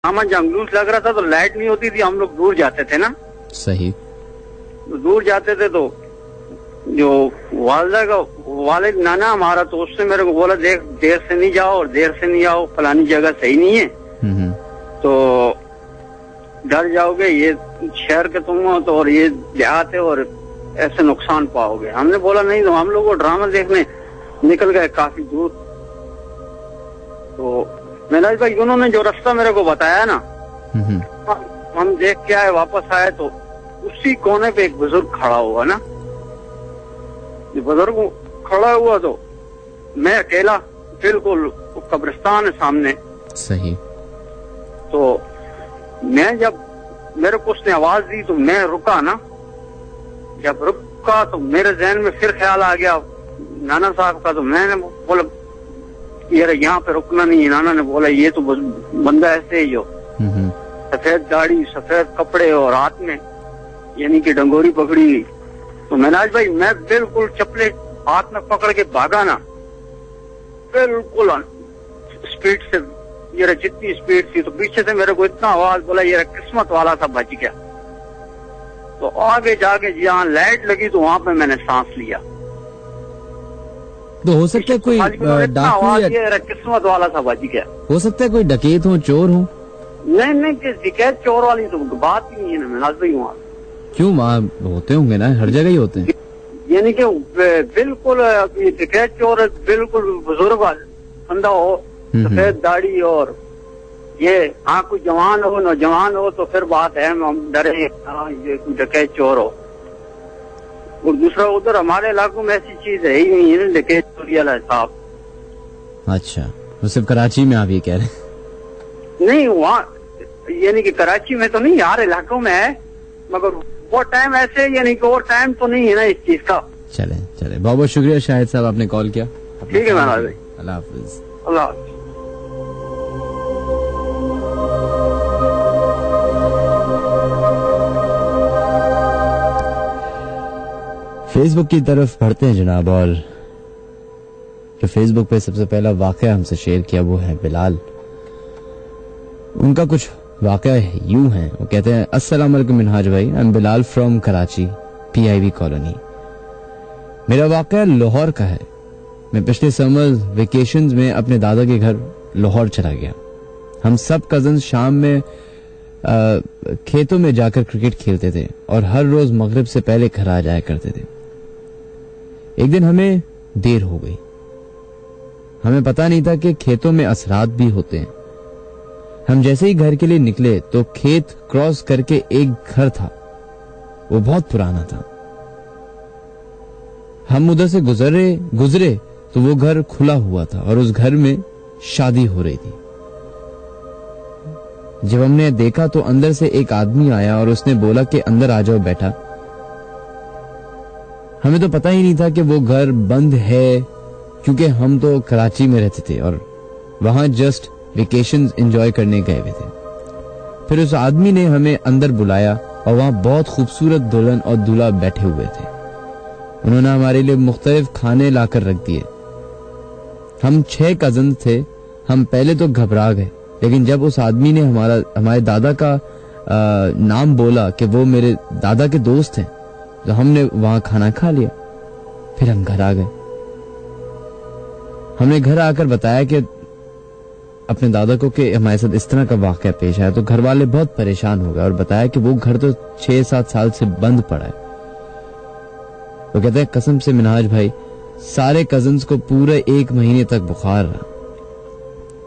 हमारा जंगलूस लग रहा था तो लाइट नहीं होती थी, हम लोग दूर जाते थे ना। सही। तो दूर जाते थे तो जो वालदा का वालिद नाना हमारा, तो उससे मेरे को बोला देख देर से नहीं जाओ और देर से नहीं आओ, फलानी जगह सही नहीं है, तो डर जाओगे, ये शहर के तुम हो तो और ये देहात है और ऐसे नुकसान पाओगे। हमने बोला नहीं, तो हम लोग वो ड्रामा देखने निकल गए काफी दूर। तो मेरा भाई उन्होंने जो रास्ता मेरे को बताया ना, हम देख के आए, वापस आए तो उसी कोने पे एक बुजुर्ग खड़ा हुआ ना। बुजुर्ग खड़ा हुआ तो मैं अकेला, बिल्कुल कब्रिस्तान है सामने। सही। तो मैं जब मेरे को उसने आवाज दी तो मैं रुका ना। जब रुका तो मेरे जहन में फिर ख्याल आ गया नाना साहब का। तो मैंने बोला यार यहाँ पे रुकना नहीं है। नाना ने बोला ये तो बंदा ऐसे ही हो, सफेद दाढ़ी, सफेद कपड़े और हाथ में यानी कि डंगोरी पकड़ी हुई। तो मैनाज भाई मैं बिल्कुल चपले हाथ में पकड़ के भागा ना, बिल्कुल स्पीड से, ये जितनी स्पीड थी। तो पीछे से मेरे को इतना आवाज बोला ये किस्मत वाला था बच गया। तो आगे जाके जहाँ लाइट लगी तो वहां पे मैंने सांस लिया। तो हो सकता है कोई डाकू या किस्मत वाला था बच गया। हो सकता है कोई डकैत हो, चोर हो। नहीं नहीं, डकैत चोर वाली तो बात ही नहीं है ना मैनाज भाई। वहाँ क्यों, वहाँ होते होंगे ना, हर जगह ही होते हैं। यानी कि बिल्कुल डकैत चोर बिल्कुल बुजुर्ग बंदा हो, सफेद दाढ़ी और ये, हाँ कोई जवान हो नौजवान हो तो फिर बात है, हम डरे ये डकैत चोर हो। और दूसरा उधर हमारे इलाकों में ऐसी चीज है ही नहीं है डकैत चोरी वाला साहब। अच्छा, वो सिर्फ कराची में आप ये कह रहे हैं? नहीं, वहाँ यानी कि कराची में तो नहीं, हर इलाकों में है, मगर वो टाइम ऐसे यानी कि और टाइम तो नहीं है ना इस चीज का। चले चले, बहुत बहुत शुक्रिया शाहिद साहब, आपने कॉल किया। ठीक है महाराज भाई, अल्लाह हाफिज। अल्लाह हाफिज। फेसबुक की तरफ बढ़ते हैं जनाब, और जो फेसबुक पे सबसे पहला वाकया हमसे शेयर किया वो है बिलाल। उनका कुछ वाकया यूं है, वो कहते हैं अस्सलाम वालेकुम मिनहाज भाई, I am Bilal from Karachi PIV colony. मेरा वाकया लाहौर का है। मैं पिछले समर वेकेशंस में अपने दादा के घर लाहौर चला गया। हम सब कजन शाम में खेतों में जाकर क्रिकेट खेलते थे और हर रोज मगरिब से पहले घर आ जाया करते थे। एक दिन हमें देर हो गई। हमें पता नहीं था कि खेतों में असरात भी होते हैं। हम जैसे ही घर के लिए निकले तो खेत क्रॉस करके एक घर था, वो बहुत पुराना था। हम उधर से गुजरे तो वो घर खुला हुआ था और उस घर में शादी हो रही थी। जब हमने देखा तो अंदर से एक आदमी आया और उसने बोला कि अंदर आ जाओ बेटा। हमें तो पता ही नहीं था कि वो घर बंद है, क्योंकि हम तो कराची में रहते थे और वहां जस्ट वेकेशंस एंजॉय करने गए हुए थे। फिर उस आदमी ने हमें अंदर बुलाया और वहां बहुत खूबसूरत दुल्हन और दूल्हा बैठे हुए थे। उन्होंने हमारे लिए मुख्तलिफ खाने लाकर रख दिए। हम 6 कजन थे। हम पहले तो घबरा गए, लेकिन जब उस आदमी ने हमारे दादा का नाम बोला कि वो मेरे दादा के दोस्त हैं, तो हमने वहां खाना खा लिया। फिर हम घर आ गए। हमने घर आकर बताया कि अपने दादा को कि हमारे साथ इस तरह का वाकया पेश आया। तो घर वाले बहुत परेशान हो गए और बताया कि वो घर तो 6-7 साल से बंद पड़ा है। वो कहते हैं कसम से मिनहाज भाई, सारे कजन्स को पूरे 1 महीने तक बुखार रहा।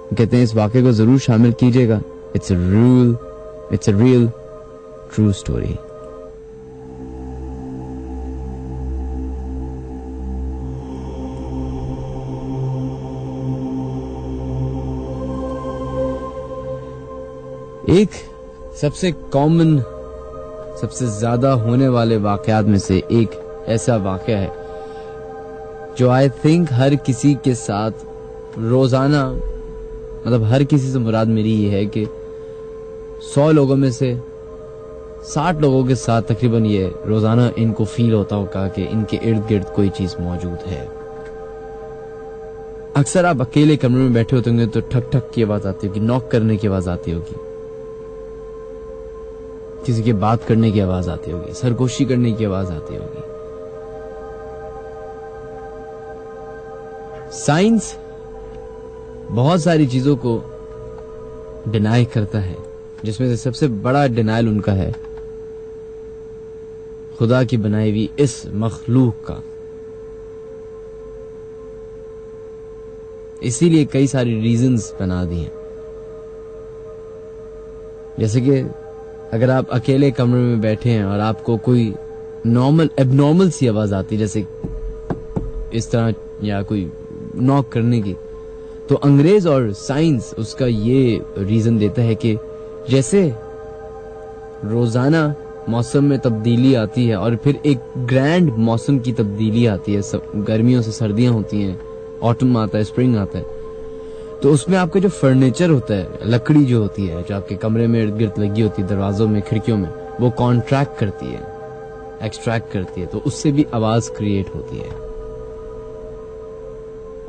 कहते हैं इस वाकये को जरूर शामिल कीजिएगा। It's a real true story. एक सबसे कॉमन, सबसे ज्यादा होने वाले वाकयात में से एक ऐसा वाकया है जो आई थिंक हर किसी के साथ रोजाना, मतलब हर किसी से मुराद मेरी ये है कि 100 लोगों में से 60 लोगों के साथ तकरीबन ये रोजाना इनको फील होता होगा कि इनके इर्द गिर्द कोई चीज मौजूद है। अक्सर आप अकेले कमरे में बैठे होते होंगे तो ठक ठक की आवाज आती होगी, नॉक करने की आवाज आती होगी। किसी के बात करने की आवाज आती होगी, सरगोशी करने की आवाज आती होगी। साइंस बहुत सारी चीजों को डिनाई करता है, जिसमें से सबसे बड़ा डिनाइल उनका है खुदा की बनाई हुई इस मखलूक का। इसीलिए कई सारी रीजंस बना दिए, जैसे कि अगर आप अकेले कमरे में बैठे हैं और आपको कोई एबनॉर्मल सी आवाज आती, जैसे इस तरह या कोई नॉक करने की, तो अंग्रेज और साइंस उसका ये रीजन देता है कि जैसे रोजाना मौसम में तब्दीली आती है और फिर एक ग्रैंड मौसम की तब्दीली आती है, गर्मियों से सर्दियां होती हैं, ऑटम आता है, स्प्रिंग आता है, तो उसमें आपका जो फर्नीचर होता है, लकड़ी जो होती है, जो आपके कमरे में इर्द गिर्द लगी होती है, दरवाजों में, खिड़कियों में, वो कॉन्ट्रैक्ट करती है, एक्सट्रैक्ट करती है, तो उससे भी आवाज क्रिएट होती है।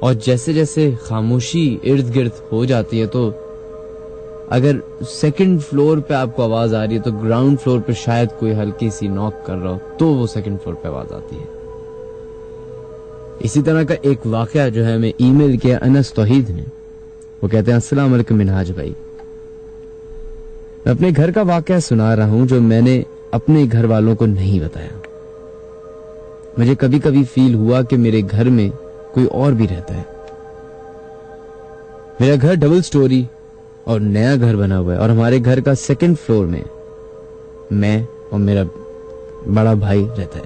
और जैसे जैसे खामोशी इर्द गिर्द हो जाती है, तो अगर सेकंड फ्लोर पे आपको आवाज आ रही है तो ग्राउंड फ्लोर पे शायद कोई हल्की सी नॉक कर रहा हो, तो वो सेकंड फ्लोर पे आवाज आती है। इसी तरह का एक वाकया जो है हमें ईमेल किया अनस तौहीद ने। वो कहते हैं, अस्सलाम वालेकुम मिनहाज भाई, मैं अपने घर का वाकया सुना रहा हूं जो मैंने अपने घर वालों को नहीं बताया। मुझे कभी कभी फील हुआ कि मेरे घर में कोई और भी रहता है। मेरा घर डबल स्टोरी और नया घर बना हुआ है और हमारे घर का सेकंड फ्लोर में मैं और मेरा बड़ा भाई रहता है।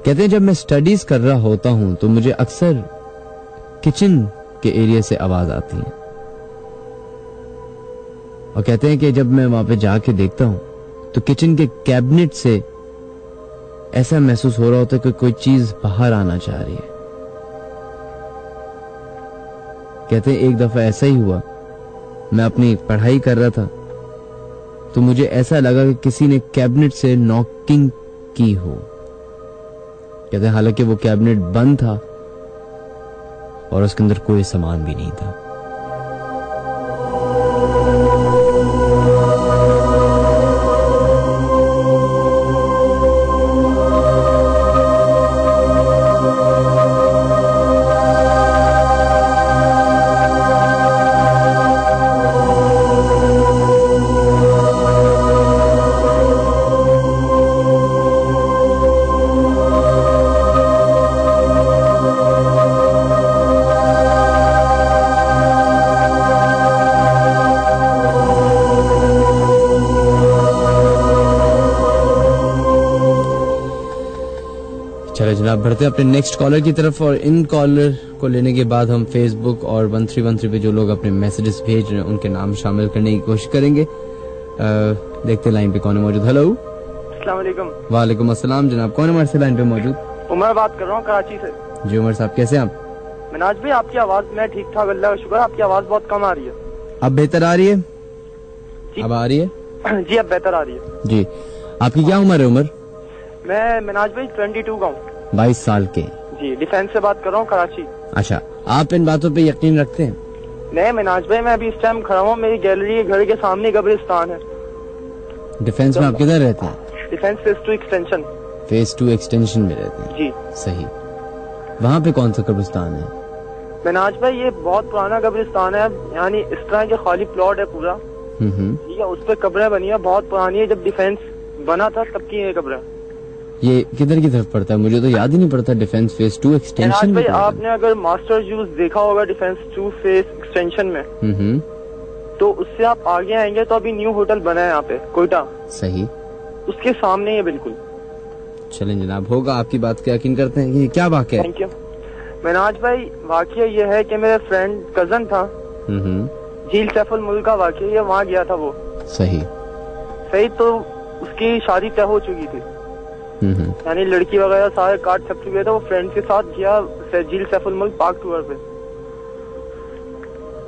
कहते हैं जब मैं स्टडीज कर रहा होता हूं तो मुझे अक्सर किचन के एरिया से आवाज आती है और कहते हैं कि जब मैं वहां पे जाके देखता हूं तो किचन के कैबिनेट से ऐसा महसूस हो रहा होता है कि कोई चीज बाहर आना चाह रही है। कहते हैं एक दफा ऐसा ही हुआ, मैं अपनी पढ़ाई कर रहा था तो मुझे ऐसा लगा कि किसी ने कैबिनेट से नॉकिंग की हो। कहते हैं हालांकि वो कैबिनेट बंद था और उसके अंदर कोई सामान भी नहीं था। चलो जनाब बढ़ते हैं अपने नेक्स्ट कॉलर की तरफ, और इन कॉलर को लेने के बाद हम फेसबुक और 1313 पे जो लोग अपने मैसेजेस भेज रहे हैं उनके नाम शामिल करने की कोशिश करेंगे। देखते लाइन पे कौन है मौजूद। हेलो, अस्सलाम वालेकुम। वालेकुम अस्सलाम जनाब, कौन है हमारे से लाइन पे मौजूद? उमर बात कर रहा हूँ कराची से। जी उमर साहब, कैसे हैं आप? मिनाज भाई आपकी आवाज में ठीक ठाक, अल्लाह का शुक्र, आपकी आवाज बहुत कम आ रही है। अब बेहतर आ रही है? अब आ रही है जी, अब बेहतर आ रही है जी। आपकी क्या उम्र है? उम्र मैं मिनाज भाई 22 का हूँ। 22 साल के जी, डिफेंस से बात कर रहा हूँ कराची। अच्छा, आप इन बातों पे यकीन रखते हैं? नहीं मिनाज भाई, मैं अभी इस टाइम खड़ा हूँ, मेरी गैलरी के घर के सामने कब्रिस्तान है। डिफेंस में आप किधर रहते हैं? Defence phase 2 extension. Phase 2 extension में रहते हैं जी। सही। वहाँ पे कौन सा कब्रिस्तान है? मिनाज भाई ये बहुत पुराना कब्रिस्तान है, यानी इस तरह के खाली प्लॉट है पूरा, ठीक है, उस पे कब्रें बनी है, बहुत पुरानी है, जब डिफेंस बना था तब की ये कब्रें। ये किधर की तरफ पड़ता है? मुझे तो याद ही नहीं पड़ता। डिफेंस फेज 2 एक्सटेंशन में आपने अगर मास्टर यूज देखा होगा डिफेंस 2 फेज एक्सटेंशन में, तो उससे आप आगे आएंगे तो अभी न्यू होटल बना है यहाँ पे कोयटा। सही, उसके सामने ही बिल्कुल। चलें जनाब, होगा, आपकी बात का यकीन करते हैं। ये क्या वाकया है? थैंक यू मिनाज भाई। वाकया ये है कि मेरे फ्रेंड कजन था, झील सैफुल मुल्क का वाकया, ये वहाँ गया था वो। सही सही, तो उसकी शादी तय हो चुकी थी, यानी लड़की वगैरह सारे कार्ड छप चुके थे। वो फ्रेंड के साथ गया झील सैफुल मुल्क पार्क टूर पे।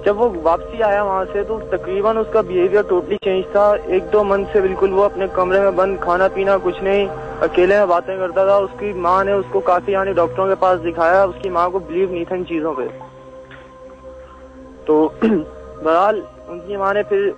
जब वो वापसी आया वहाँ से तो तकरीबन उसका बिहेवियर टोटली चेंज था। 1-2 मंथ से बिल्कुल वो अपने कमरे में बंद, खाना पीना कुछ नहीं, अकेले में बातें करता था। उसकी माँ ने उसको काफी यानी डॉक्टरों के पास दिखाया, उसकी माँ को बिलीव नहीं था इन चीजों पे। तो बहरहाल उनकी माँ ने फिर